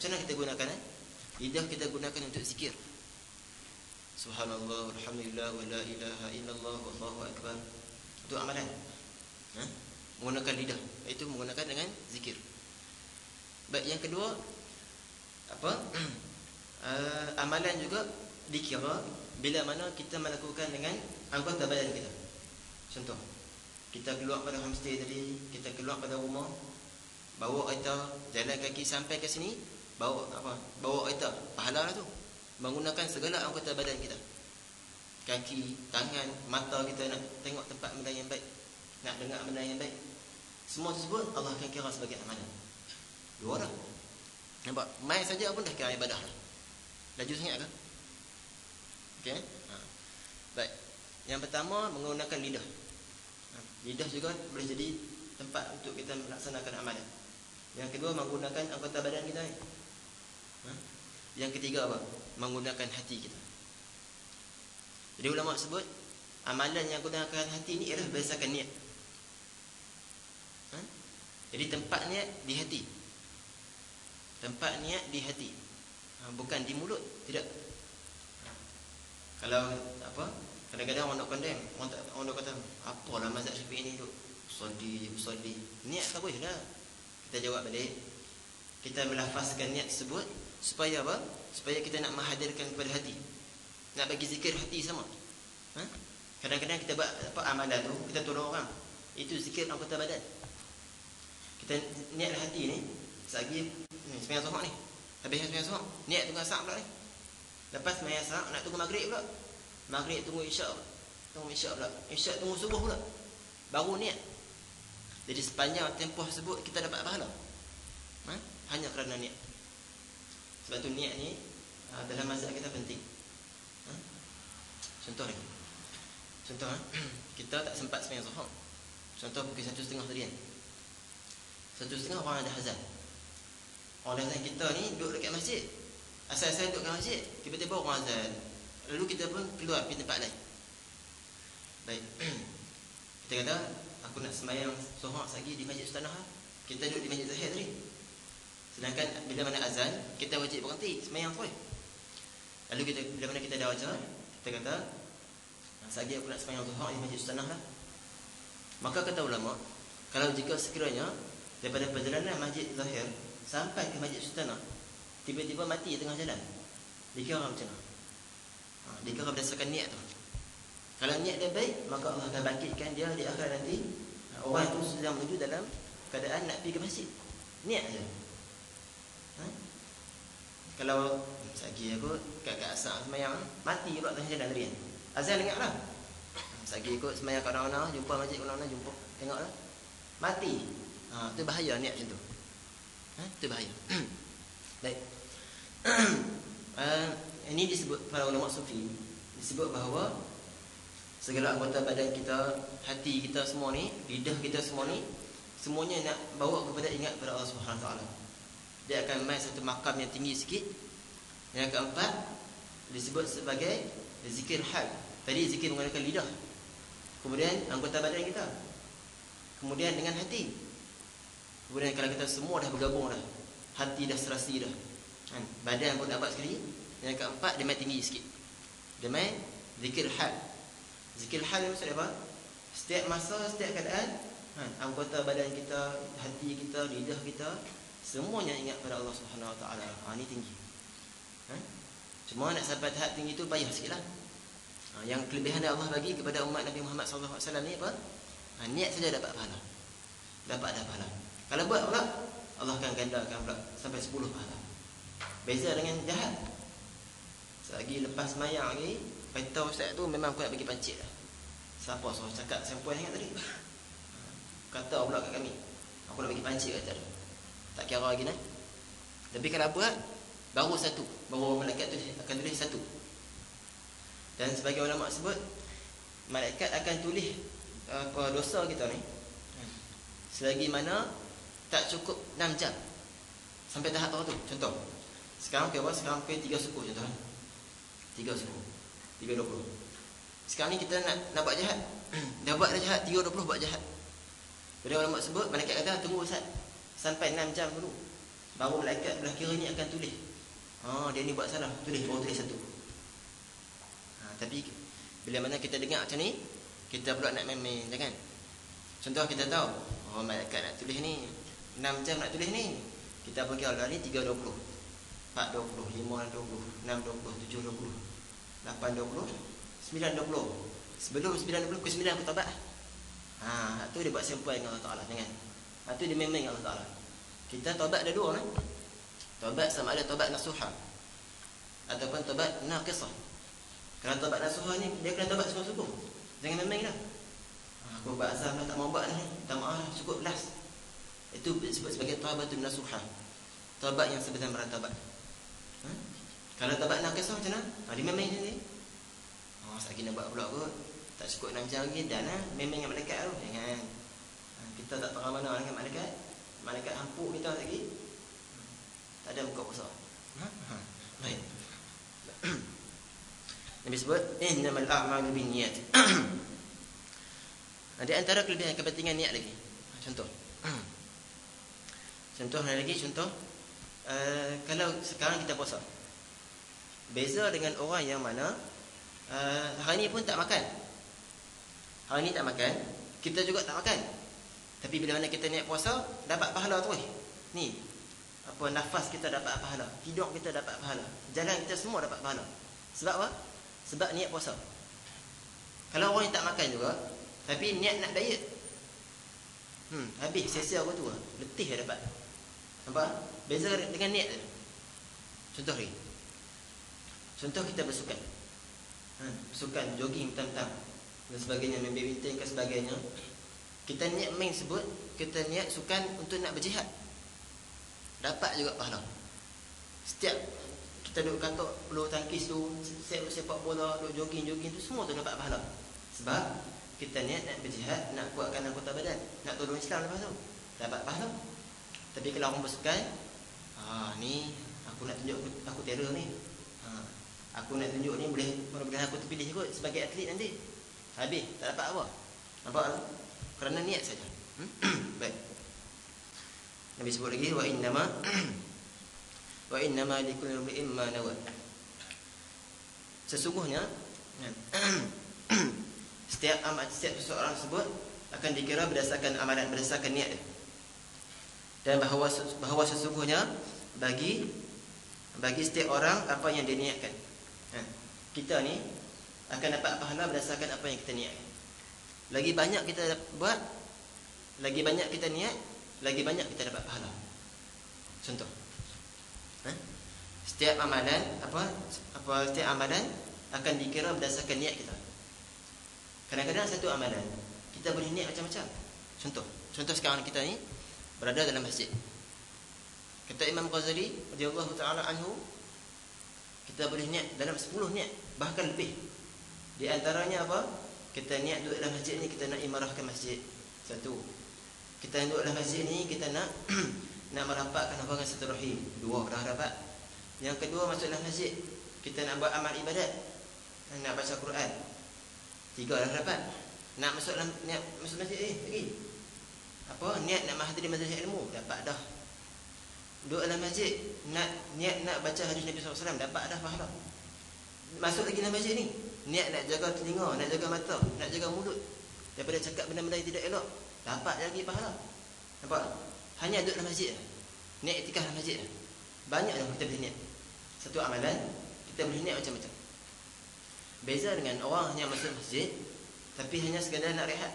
Macam mana kita gunakan? Lidah kita gunakan untuk zikir. Subhanallah, alhamdulillah, wa la ilaha illallah, wallahu akbar. Itu amalan. Menggunakan lidah, itu menggunakan dengan zikir. Baik, yang kedua apa? Amalan juga dikira bila mana kita melakukan dengan anggota badan kita. Contoh, kita keluar pada homestay tadi, kita keluar pada rumah, bawa kereta, jalan kaki sampai ke sini, bawa apa? Bawa kereta, pahala lah tu. Menggunakan segala anggota badan kita. Kaki, tangan, mata kita nak tengok tempat benda yang baik, nak dengar benda yang baik. Semua tersebut Allah akan kira sebagai amalan. Dua dah. Nampak? Main saja pun dah kira ibadah dah. Laju sangat ke? Okey. Baik. Yang pertama menggunakan lidah. Lidah juga boleh jadi tempat untuk kita melaksanakan amalan. Yang kedua menggunakan anggota badan kita. Yang ketiga apa? Menggunakan hati kita. Jadi ulama sebut amalan yang gunakan hati ni ialah berdasarkan niat. Jadi tempat niat di hati. Tempat niat di hati. Bukan di mulut, tidak. Kalau apa? Kadang-kadang orang nak condemn, orang nak kata, apalah mazhab Syafi'i ni duk usolli. Niat tak boleh dah. Kita jawab balik. Kita melafazkan niat tersebut supaya apa? Supaya kita nak menghadirkan kepada hati. Nak bagi zikir hati sama. Kadang-kadang kita buat apa amalan tu, kita tolong orang. Itu zikir anggota badan. Kita niat hati ni, selagi sembahyang Zuhur ni. Habis sembahyang Zuhur, niat tunggu asar pula ni. Lepas sembahyang asar nak tunggu maghrib pula. Maghrib tunggu isyak. Tunggu isyak pula. Isyak tunggu subuh pula. Baru niat. Jadi sepanjang tempoh tersebut kita dapat pahala. Hanya kerana niat. Sebab tu niat ni dalam mazhab kita penting. Contoh ni. Contoh kita tak sempat sembahyang Zuhur. Contoh pukul 1:30 tadi kan. 1:30 orang ada azan. Orang azan kita ni duduk dekat masjid. Asal-asal duduk dekat masjid, tiba-tiba orang azan. Lalu kita pun keluar pergi tempat lain. Baik. Kita kata aku nak sembahyang Zuhur lagi di Masjid Sultanah. Kita duduk di Masjid Zahir tadi. Sedangkan bila mana azan, kita wajib berhenti sembahyang tu. Lalu kita bila mana kita dah baca, kita kata lagi aku nak sembahyang Zuhur di Masjid Sultanah lah. Maka kata ulama, kalau jika sekiranya daripada perjalanan Masjid Zahir sampai ke Masjid Sultanah tiba-tiba mati tengah jalan, dikira macam mana? Dikira berdasarkan niat tu. Kalau niat dia baik, maka Allah akan bangkitkan dia di akhirat nanti. Orang itu sedang menuju dalam keadaan nak pergi ke masjid. Niat saja. Kalau sagi aku kat asar sembahyang mati pula tengah jalan tadi kan. Azan dengarlah. Sagi ikut sembahyang kat mana-mana, jumpa masjid kat mana-mana, jumpa. Tengoklah. Mati. Tu bahaya niat macam tu. Tu bahaya. Baik. Ini disebut para ulama sufi, disebut bahawa segala anggota badan kita, hati kita semua ni, lidah kita semua ni, semuanya nak bawa kepada ingat kepada Allah Subhanahu Wa Taala. Dia akan main satu makam yang tinggi sikit. Yang keempat disebut sebagai zikir hal. Tadi zikir menggunakan lidah. Kemudian anggota badan kita. Kemudian dengan hati. Kemudian kalau kita semua dah bergabung dah, hati dah serasi dah, badan pun dapat sekali. Yang keempat dia main tinggi sikit. Dia main zikir hal. Zikir hal ni maksud apa? Setiap masa, setiap keadaan, anggota badan kita, hati kita, lidah kita, semuanya ingat pada Allah Subhanahu Wa Taala. Ni tinggi. Cuma nak sampai tahap tinggi tu payah sikitlah. Yang kelebihan yang Allah bagi kepada umat Nabi Muhammad sallallahu alaihi wasallam ni apa? Niat saja dapat pahala. Dapat dah pahala. Kalau buat pula, Allah akan gandakan pula sampai 10 pahala. Beza dengan jahat. Selagi lepas sembahyang lagi, kata ustaz tu memang aku nak bagi pancit dah. Siapa suruh cakap sempoi sangat tadi? Kata pula kat kami, aku nak bagi pancit kata dia. Tak kira lagi nah. Tapi kalau buat baru satu, baru malaikat tu akan tulis satu. Dan sebagai ulama sebut, malaikat akan tulis apa dosa kita ni selagi mana tak cukup 6 jam sampai tahap tu. Contoh, sekarang ke apa? Sekarang ke 3 suku contoh. 3 suku. 3.20. Sekarang ni kita nak buat jahat. Dah buat dah jahat, 3.20 buat jahat. Bila ulama sebut, malaikat kata tunggu Ustaz sampai 6 jam dulu. baru malaikat belah kiri ni akan tulis. Dia ni buat salah, tulis, baru tulis satu. Tapi bila mana kita dengar macam ni, kita pula nak main-main, kan? Contoh kita tahu, malaikat nak tulis ni 6 jam nak tulis ni. Kita pergi Allah ni 3.20, 4.20, 5.20, 6.20, 7.20, 8.20, 9.20. Sebelum 9.20 ke 9 aku taubat. Tu dia buat sempuan dengan Allah Ta'ala, jangan. Tu dia main-main dengan Allah Ta'ala. Kita taubat ada dua kan? Taubat sama ada taubat nasuha ataupun taubat naqisah. Kalau taubat nasuha ni, dia kena taubat sungguh-sungguh. Jangan main-main lah. Aku buat asal tak mau buat ni, tak maaf lah, cukup last. Itu disebut sebagai taubatun nasuha. Taubat yang sebenar-benar taubat. Kalau taubat naqisah macam mana? Dia main-main je ni. Sekali nak buat pula kot, tak cukup 6 jam lagi, dan main-main dengan malaikat tu. Jangan. Kita tak tahu mana dengan malaikat. Malaikat hampuk kita lagi. Tak ada buka puasa. Baik. Nabi sebut innamal a'malu binniyat. Ada antara kelebihan kepentingan niat lagi. Contoh lagi, kalau sekarang kita puasa, beza dengan orang yang mana hari ni pun tak makan. Hari ni tak makan, kita juga tak makan. Tapi bila mana kita niat puasa, dapat pahala terus. Ni, nafas kita dapat pahala, hidup kita dapat pahala, jalan kita semua dapat pahala. Sebab apa? Sebab niat puasa. Kalau orang yang tak makan juga, tapi niat nak diet, habis sia-sia apa tu, letih dah dapat. Nampak? Beza dengan niat tu. Contoh kita bersukan. Bersukan, jogging petang-petang dan sebagainya, main badminton ke sebagainya. Kita niat main sebut, kita niat sukan untuk nak berjihad, dapat juga pahala. Setiap kita duduk kantor, bulu tangkis tu, sepak bola, duduk jogging tu, semua tu dapat pahala. Sebab kita niat nak berjihad, nak kuatkan anggota badan, nak tolong Islam lepas tu, dapat pahala. Tapi kalau orang bersukan, ni aku nak tunjuk aku terror ni, aku nak tunjuk ni, boleh aku terpilih kot sebagai atlet nanti. Habis, tak dapat apa. Nampak tak? Kerana niat saja. Baik. Nabi sebut lagi, wa innama likulli imrin ma nawa. Sesungguhnya setiap seseorang sebut akan dikira berdasarkan amalan, berdasarkan niat dia. Dan bahawa sesungguhnya bagi setiap orang apa yang dia niatkan. Kita ni akan dapat pahala berdasarkan apa yang kita niatkan. Lagi banyak kita buat, lagi banyak kita niat, lagi banyak kita dapat pahala. Contoh, setiap amalan setiap amalan akan dikira berdasarkan niat kita. Kadang-kadang satu amalan kita boleh niat macam-macam. Contoh sekarang kita ni berada dalam masjid. Kata Imam Ghazali radhiyallahu taala anhu, kita boleh niat dalam 10 niat, bahkan lebih. Di antaranya apa? Kita niat duduk dalam masjid ni, kita nak imarahkan masjid. Satu, kita duduk dalam masjid ni, kita nak merapatkan hubungan silaturahim. 2, dah rapat. Yang kedua, masuk dalam masjid, kita nak buat amal ibadat, nak baca Quran. 3, dah rapat. Nak masuk masjid lagi. Niat nak menghadiri majlis ilmu, dapat dah. Duduk dalam masjid, niat nak baca hadis Nabi SAW, dapat dah pahala. Masuk lagi dalam masjid ni, niat nak jaga telinga, nak jaga mata, nak jaga mulut daripada cakap benda-benda yang tidak elok, dapat lagi pahala. Nampak? Hanya duduk dalam masjid, niat iktikaf dalam masjid, banyak dah kita boleh niat. Satu amalan kita boleh niat macam-macam. Beza dengan orang hanya masuk masjid tapi hanya sekadar nak rehat.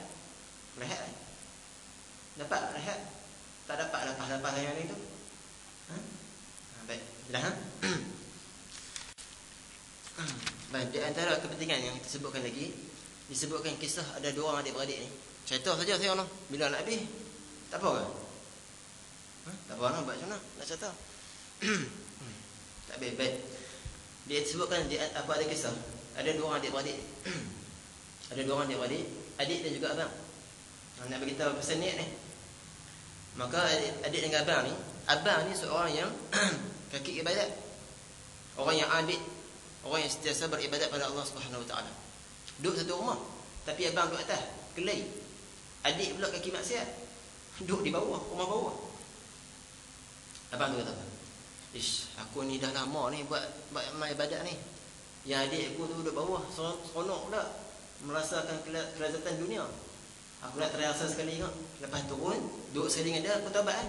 Dapat rehat, tak dapat pahala-pahala yang lain tu. Baik, dah. Baik, di antara kepentingan yang disebutkan lagi, disebutkan kisah ada 2 orang adik-beradik ni. Cerita saja saya Allah. Bila nak habis, tak apa ke? Tak apa nak buat macam mana? Nak cerita. Tak baik. Dia disebutkan ada kisah. Ada 2 orang adik-beradik. Ada 2 orang adik-beradik, adik dan juga abang. Nak beritahu pasal niat ni. Maka adik dengan abang ni seorang yang kaki ibadat. Orang yang abid, orang yang sentiasa beribadat pada Allah Subhanahu Wa Taala. Duduk satu rumah, tapi abang duduk atas, kelai. Adik pula kaki maksiat, duduk di bawah, rumah bawah. Abang tu kata apa? Ish, aku ni dah lama ni buat amal ibadat ni. Yang adik aku tu duduk bawah, seronok pula merasakan kelazatan dunia. Aku nak terasa sekali tengok. Lepas turun, duduk sekali dengan dia, aku taubat kan.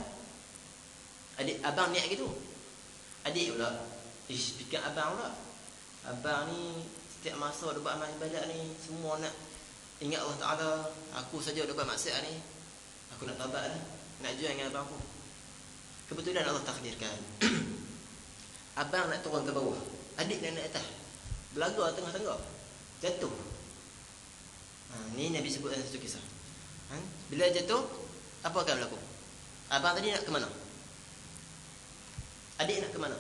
Adik abang niat gitu. Adik pula, ish, fikir abang pula. Abang ni setiap masa dia buat amal ibadat ni, semua nak ingat Allah Ta'ala. Aku saja dia buat maksiat ni, aku nak taubat lah, nak join dengan abang aku. Kebetulan Allah takdirkan abang nak turun ke bawah, adik nak naik atas. Belaga tengah-tengah, jatuh. Ni Nabi sebut dalam satu kisah. Bila jatuh, apa akan berlaku? Abang tadi nak ke mana? Adik nak ke mana?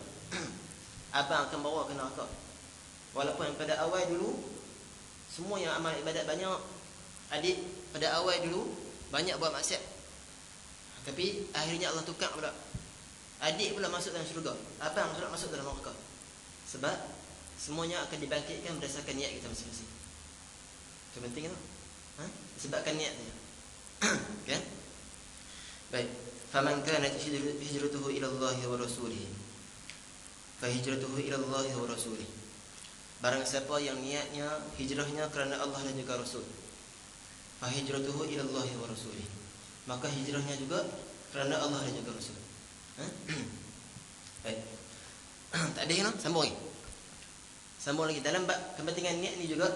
Abang akan bawa ke neraka. Walaupun pada awal dulu semua yang amal ibadat banyak, adik pada awal dulu banyak buat maksiat, tapi akhirnya Allah tukar pula. Adik pula masuk dalam syurga, abang pula masuk dalam neraka. Sebab semuanya akan dibangkitkan berdasarkan niat kita masing-masing. Itu penting tu. Sebabkan niatnya. Okay? Baik. Faman kanat hijratuhu ila Allah wa rasulih, fa hijratuhu ila Allah wa rasulih. Barang siapa yang niatnya hijrahnya kerana Allah dan juga Rasul, fa hijratuhu ila Allah wa rasulih, maka hijrahnya juga kerana Allah dan juga Rasul. Baik. Tak ada kan? Sambung lagi. Sambung lagi dalam bab kepentingan niat ni juga.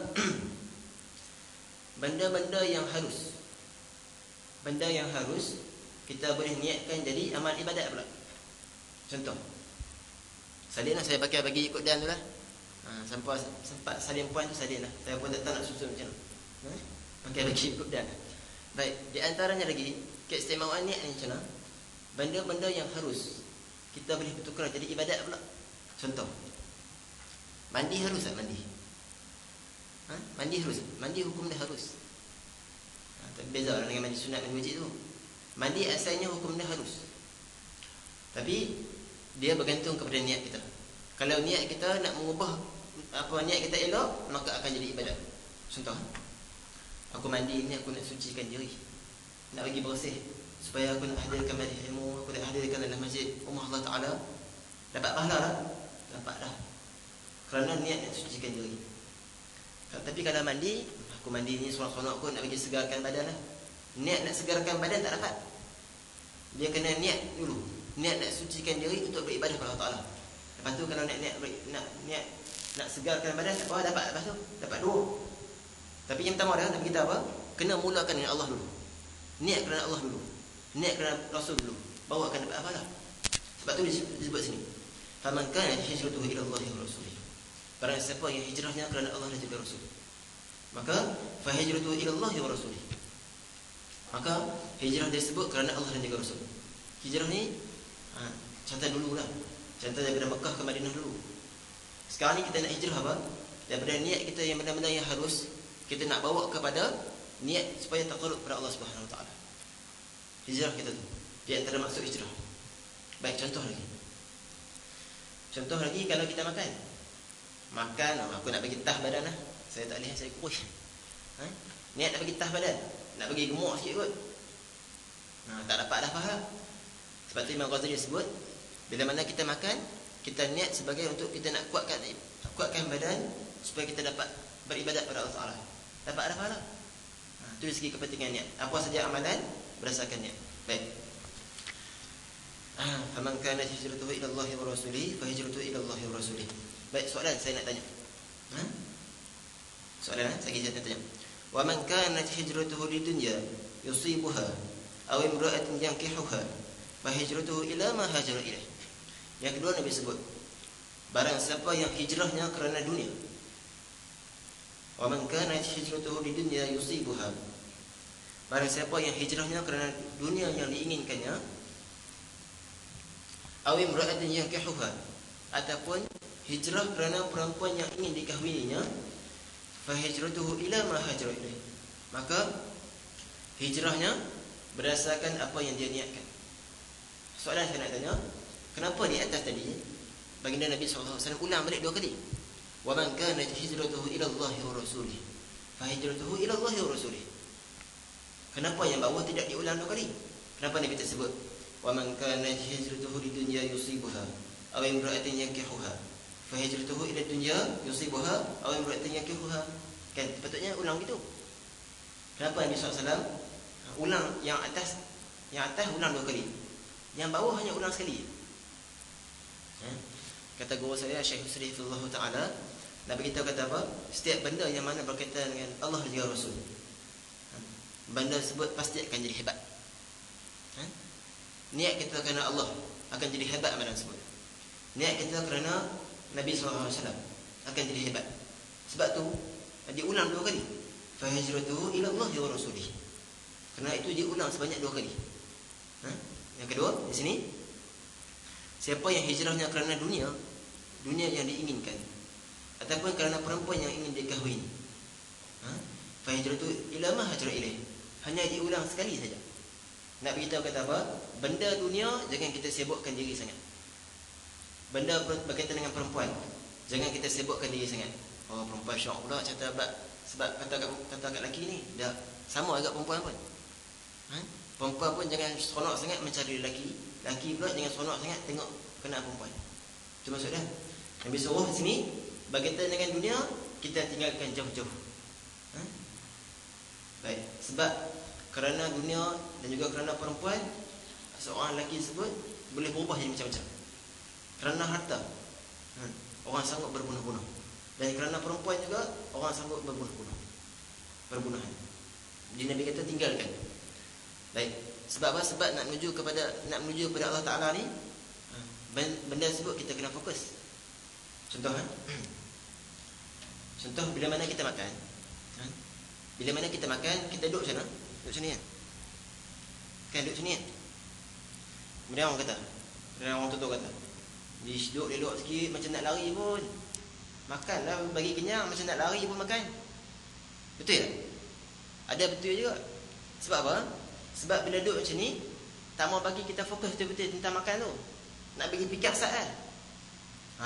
Benda-benda yang harus, benda yang harus kita boleh niatkan jadi amal ibadat pula. Contoh, salin lah, saya pakai bagi ikut dan tu lah. Sampai sempat salin puan tu salin lah. Saya pun tak tahu nak susun macam mana. Pakai bagi ikut dan. Baik, di antaranya lagi keistimewaan niat ni macam mana? Benda-benda yang harus kita boleh bertukar jadi ibadat pula. Contoh, mandi harus tak mandi? Mandi harus. Mandi hukum dia harus. Tak beza lah dengan mandi sunat, mandi wajib tu. Mandi asalnya hukum dia harus, tapi dia bergantung kepada niat kita. Kalau niat kita nak mengubah apa niat kita elok, maka akan jadi ibadat. Contoh, aku mandi ni aku nak sucikan diri, nak bagi bersih, supaya aku nak hadirkan majlis ilmu, aku nak hadirkan dalam masjid rumah Allah Ta'ala. Dapat pahala tak? Dapat dah, kerana niat nak sucikan diri. Tapi kalau mandi, aku mandi ni seronok-seronok aku nak bagi segarkan badan lah. Niat nak segarkan badan tak dapat. Dia kena niat dulu, niat nak sucikan diri untuk beribadah kepada Allah Ta'ala. Lepas tu kalau nak niat nak segarkan badan, tak apa, dapat lepas tu, dapat dua. Tapi yang pertama dah, tapi kita apa? Kena mulakan dengan Allah dulu. Niat kerana Allah dulu, niat kerana Rasul dulu, baru akan dapat pahala. Sebab tu disebut sini, faman kana hijratuhu ila Allah wa rasulih. Barang siapa yang hijrahnya kerana Allah dan juga Rasul, maka fa hijratuhu ila Allah wa rasulih. Maka hijrah disebut kerana Allah dan juga Rasul. Hijrah ni contoh dululah. Contoh daripada Mekah ke Madinah dulu. Sekarang ni kita nak hijrah apa? Daripada niat kita yang benda-benda yang harus, kita nak bawa kepada niat supaya taqarrub kepada Allah Subhanahu Wa Taala. Hijrah kita tu di antara maksud hijrah. Baik, contoh lagi. Contoh lagi kalau kita makan, aku nak bagi tah badan lah. Saya tak boleh, saya kurus. Niat nak bagi tah badan, nak bagi gemuk sikit kot. Tak dapat dah pahala. Sebab tu Imam Ghazali sebut, bila mana kita makan, kita niat sebagai untuk kita nak kuatkan badan supaya kita dapat beribadat pada Allah Ta'ala. Dapat dah pahala. Itu dari segi kepentingan niat. Apa saja amalan berdasarkan niat. Baik. Faman kanat hijratuhu ila Allah wa rasulih, fa hijratuhu ila Allah wa rasulih. Baik, soalan saya nak tanya. Soalan saya nak tanya. Wa man kanat hijratuhu lidunya yusibuha aw imra'atin yankihuha, fa hijratuhu ila ma hajara ilaih. Yang kedua Nabi sebut, barang siapa yang hijrahnya kerana dunia. Wa man kanat hijratuhu lidunya yusibuha, barang siapa yang hijrahnya kerana dunia yang diinginkannya, aw imra'atin yankihuha, ataupun hijrah kerana perempuan yang ingin dikahwininya, fa hijratuhu ila ma hajara ilaih, maka hijrahnya berdasarkan apa yang dia niatkan. Soalan saya nak tanya, kenapa di atas tadi baginda Nabi SAW ulang balik dua kali? Wa man kanat hijratuhu ila Allah wa rasulih, fa hijratuhu ila Allah wa rasulih. Kenapa yang bawah tidak diulang dua kali? Kenapa Nabi tersebut wa man kana hijratuhu lidunya yusibuha aw imra'atin yankihuha fa hijratuhu ila dunya yusibuha aw imra'atin yankihuha. Kan patutnya ulang gitu. Kenapa Nabi SAW ulang yang atas ulang 2 kali, yang bawah hanya ulang sekali? Kata guru saya Syekh Husri Hifzullah Ta'ala, Nabi kita kata apa? Setiap benda yang mana berkaitan dengan Allah dan juga Rasul, benda tersebut pasti akan jadi hebat. Niat kita kerana Allah akan jadi hebat amalan tersebut. Niat kita kerana Nabi SAW akan jadi hebat. Sebab tu diulang 2 kali. Fa hijratuhu ila Allah wa rasulih. Kerana itu diulang sebanyak 2 kali. Yang kedua di sini, siapa yang hijrahnya kerana dunia yang diinginkan, ataupun kerana perempuan yang ingin dikahwin, fa hijratuhu ila ma hajra ilaih. Hanya diulang sekali saja. Nak beritahu kata apa? Benda dunia jangan kita sibukkan diri sangat. Benda berkaitan dengan perempuan jangan kita sibukkan diri sangat. Oh, perempuan syok pula sebab kata kat lelaki ni dah sama agak perempuan pun. Perempuan pun jangan seronok sangat mencari lelaki. Lelaki pula jangan seronok sangat tengok kena perempuan. Itu maksudnya. Nabi suruh sini berkaitan dengan dunia kita tinggalkan jauh-jauh. Baik, sebab kerana dunia dan juga kerana perempuan, seorang lelaki tersebut boleh berubah jadi macam-macam. Kerana harta, orang sanggup berbunuh-bunuh. Dan kerana perempuan juga, orang sanggup berbunuh-bunuh. Perbunuhan. Jadi Nabi kata tinggalkan. Baik, sebab apa? Sebab nak menuju kepada Allah Ta'ala ni, benda tersebut kita kena fokus. Contoh, contoh bila mana kita makan, bila mana kita makan, kita duduk macam mana? Duduk sini kan? Kan duduk sini kan? Kemudian orang tutup kata, duduk elok sikit macam nak lari pun. Makanlah bagi kenyang, macam nak lari pun makan. Betul tak? Ada betul juga. Sebab apa? Sebab bila duduk macam ni, tak mau bagi kita fokus betul-betul tentang makan tu. Nak bagi fikir sat kan?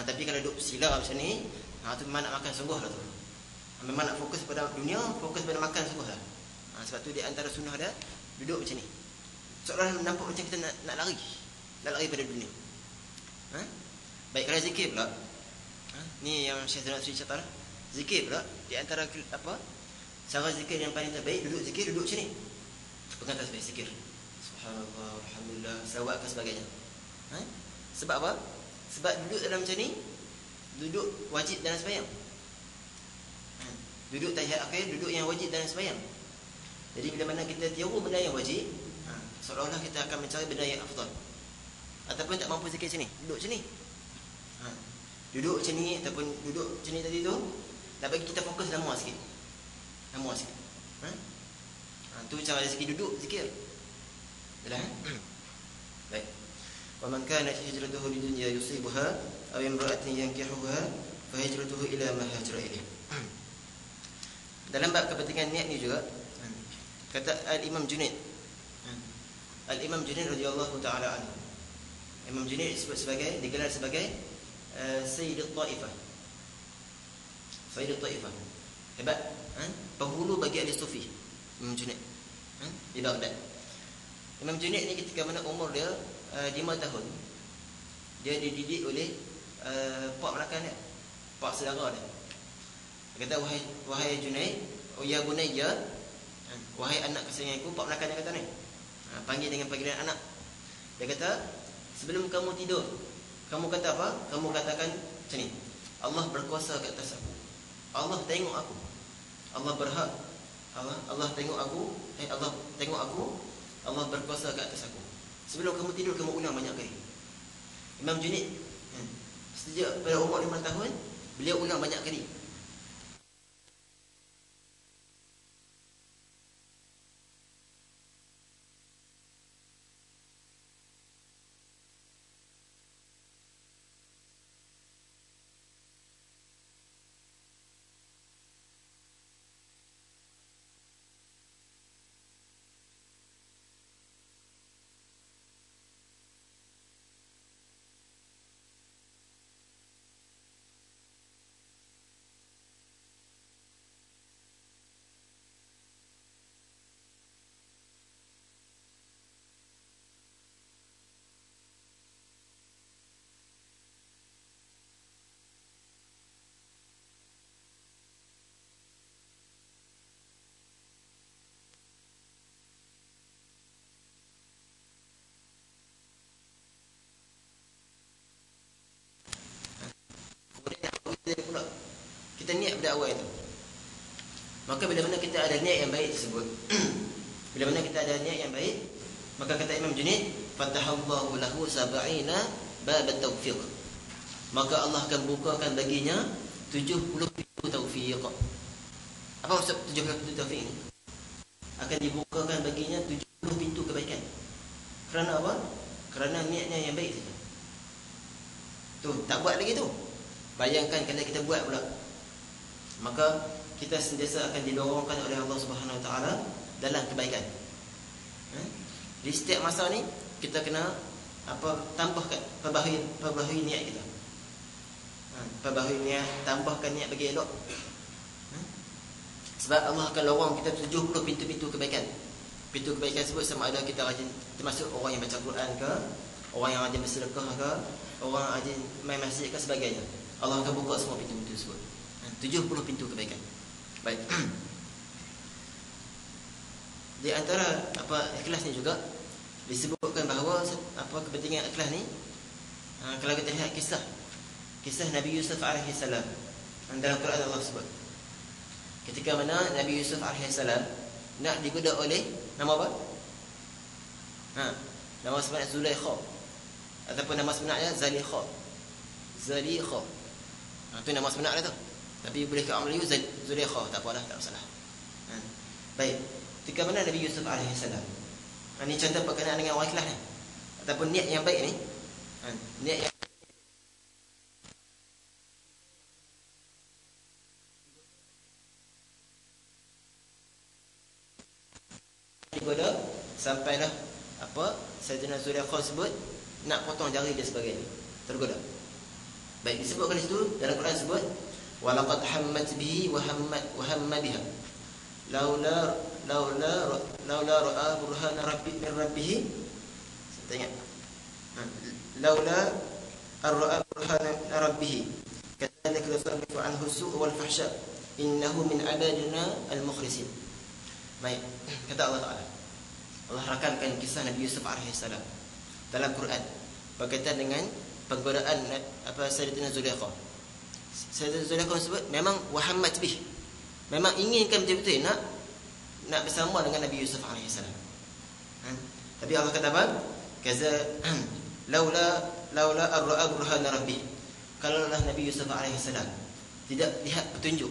Tapi kalau duduk sila macam ni, tu memang nak makan sungguh lah tu. Memang nak fokus pada dunia, fokus pada makan sungguh lah. Sebab tu di antara sunnah dia duduk macam ni. Seolah nampak macam kita nak lari. Nak lari pada dunia. Baik, kalau zikir pula, ni yang Syekh Zainal Sri cerita lah. Zikir pula, di antara apa? Cara zikir yang paling terbaik, duduk zikir, duduk macam ni. Pegang tasbih zikir. Subhanallah, alhamdulillah, sawak ke sebagainya. Sebab apa? Sebab duduk dalam macam ni, duduk wajib dalam sembahyang. Duduk tahiyat akhir, duduk yang wajib dalam sembahyang. Jadi bila mana kita tiru benda yang wajib, seolah-olah kita akan mencari benda yang afdal. Ataupun tak mampu zikir sini, duduk macam ni. Duduk macam ni ataupun duduk macam ni tadi tu, nak bagi kita fokus lama sikit. Lama sikit. Tu cara zikir duduk, zikir. Jelas? Baik. Wa man kanat hijratuhu lidunya yusibuha aw imra'atin yankihuha fa hijratuhu ila ma hajara ilaih. Dalam bab kepentingan niat ni juga, kata Al-Imam Junaid. Al-Imam Junaid radhiyallahu taala anhu. Imam Junaid digelar sebagai Sayyid Taifah. Sayyid Taifah. Hebat, penghulu bagi ahli sufi. Imam Junaid di Baghdad. Imam Junaid ni ketika mana umur dia 5 tahun, dia dididik oleh pak melakang dia, pak saudara dia. Dia kata, wahai Junaid, ya bunayya, wahai anak kesayanganku. Pak melakang dia kata ni, panggil dengan panggilan anak. Dia kata, sebelum kamu tidur, kamu kata apa? Kamu katakan macam ni, Allah berkuasa ke atas aku, Allah tengok aku, Allah berhak, Allah tengok aku, Allah tengok aku, Allah berkuasa ke atas aku. Sebelum kamu tidur, kamu ulang banyak kali. Imam Junaid sejak pada umur 5 tahun, beliau ulang banyak kali. kita niat pada awal itu. Maka bila mana kita ada niat yang baik tersebut, bila mana kita ada niat yang baik, maka kata Imam Junaid, fatahallahu lahu sab'ina bab at-tawfiq. Maka Allah akan bukakan baginya 70 pintu taufiq. Apa maksud 70 pintu taufiq ini? Akan dibukakan baginya 70 pintu kebaikan. Kerana apa? Kerana niatnya yang baik saja. Tu, tak buat lagi tu. Bayangkan kalau kita buat pula. Maka kita sentiasa akan didorongkan oleh Allah Subhanahu Wa Taala dalam kebaikan. Di setiap masa ni kita kena tambahkan, perbaharui niat kita. Perbaharui niat, tambahkan niat bagi elok. Sebab Allah akan lorong kita 70 pintu-pintu kebaikan. Pintu kebaikan sebut sama ada kita rajin, termasuk orang yang baca Quran ke, orang yang rajin bersedekah ke, orang yang rajin main masjid ke, sebagainya. Allah akan buka semua pintu-pintu tersebut. 70 pintu kebaikan. Baik. Di antara ikhlas ni juga disebutkan bahawa kepentingan ikhlas ni, kalau kita lihat kisah Nabi Yusuf alaihi salam dalam Quran, Allah sebut ketika mana Nabi Yusuf alaihi salam nak digoda oleh nama apa? Nama sebenarnya Zulaikha ataupun nama sebenarnya Zalikha. Itu nama sebenar dia tu. Tapi boleh ke orang Melayu Zulaikha, tak apalah, tak masalah. Baik. Ketika mana Nabi Yusuf alaihi salam. Ini contoh berkenaan dengan orang ikhlas ni. Ataupun niat yang baik ni. Niat yang digoda sampailah Sayyidina Zulaikha sebut nak potong jari dia sebagainya. Tergoda. Baik, disebutkan di situ dalam Quran sebut walaqad hammat bihi wa hamma biha laula ra'a burhana min rabbih. Saya ingat. Laula ra'a burhana rabbih kadzalika yusarrifu anhu as-su' wal fahsya innahu min ibadina al-mukhlisin. Baik, kata Allah Taala. Allah rakamkan kisah Nabi Yusuf alaihi salam dalam Quran berkaitan dengan penggodaan Sayyidatina Zulaikha. Sayyidatina Zulaikha sebut memang wahammat bih. Memang inginkan betul-betul nak bersama dengan Nabi Yusuf alaihi salam. Tapi Allah kata apa? Kaza laula ar-ra'a burhana rabbih. Kalaulah Nabi Yusuf alaihi salam tidak lihat petunjuk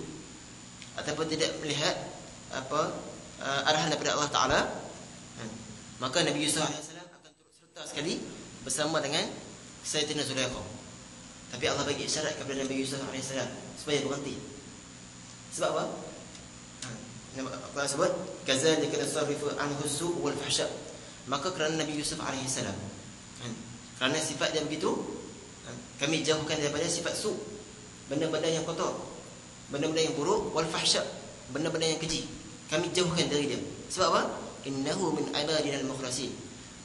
ataupun tidak melihat arahan daripada Allah Taala, maka Nabi Yusuf AS akan turut serta sekali bersama dengan Sayyidina Zulaikha. Tapi Allah bagi isyarat kepada Nabi Yusuf AS supaya berhenti. Sebab apa? Allah sebut kadzalika nasarrifu anhu as-su' wal fahsya. Maka kerana Nabi Yusuf AS, kerana sifat dia begitu, kami jauhkan daripada sifat su', benda-benda yang kotor, benda-benda yang buruk, wal fahsya, benda-benda yang keji. Kami jauhkan dari dia. Sebab apa? Innahu min ibadina al-mukhlasin.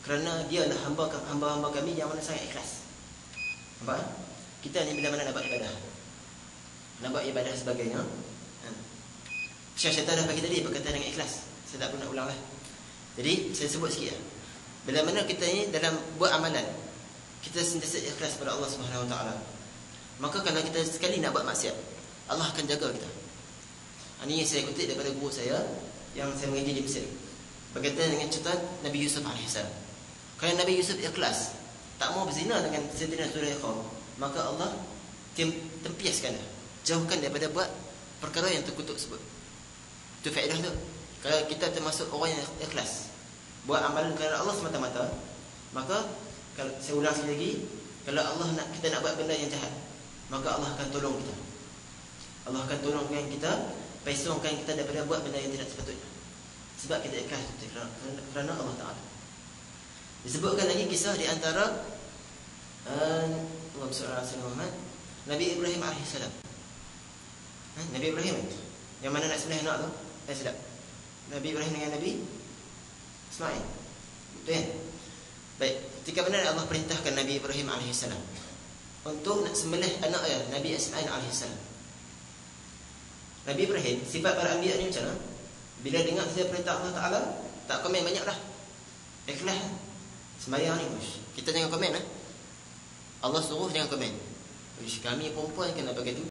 Kerana dia adalah hamba-hamba kami yang mana sangat ikhlas. Nampak? Kita ni bila mana nak buat ibadah sebagainya. Syaitan dah bagi tadi berkaitan dengan ikhlas. Saya tak perlu nak ulang lah. Jadi saya sebut sikit lah. Bila mana kita ni dalam buat amalan, kita sentiasa ikhlas pada Allah Subhanahu Wa Taala. Maka kalau kita sekali nak buat maksiat, Allah akan jaga kita. Ini yang saya kutip daripada guru saya yang saya mengaji di Mesir, berkaitan dengan cerita Nabi Yusuf AS. Kalau Nabi Yusuf ikhlas, tak mau berzina dengan Sayyidina Zulaikha, maka Allah tempiaskan dia, jauhkan daripada buat perkara yang terkutuk sebut. Itu faedah tu. Kalau kita termasuk orang yang ikhlas, buat amalan kerana Allah semata-mata, maka kalau saya ulang sekali lagi, kalau Allah kita nak buat benda yang jahat, maka Allah akan tolong kita. Allah akan tolongkan kita, paisongkan kita daripada buat benda yang tidak sepatutnya. Sebab kita ikhlas kerana Allah Ta'ala. Disebutkan lagi kisah di antara Nabi Ibrahim AS. Nabi Ibrahim yang mana nak sembelih anak tu? Sedap. Nabi Ibrahim dengan Nabi Ismail. Betul kan? Baik, ketika mana Allah perintahkan Nabi Ibrahim AS untuk nak sembelih anak dia, Nabi Ismail AS. Nabi Ibrahim, sifat para anbiya ni macam mana? Bila dengar saya perintah Allah Ta'ala, tak komen banyak dah. Ikhlas. Sembahyang ni, kita jangan komen lah. Allah suruh jangan komen. Kami perempuan kena begitu.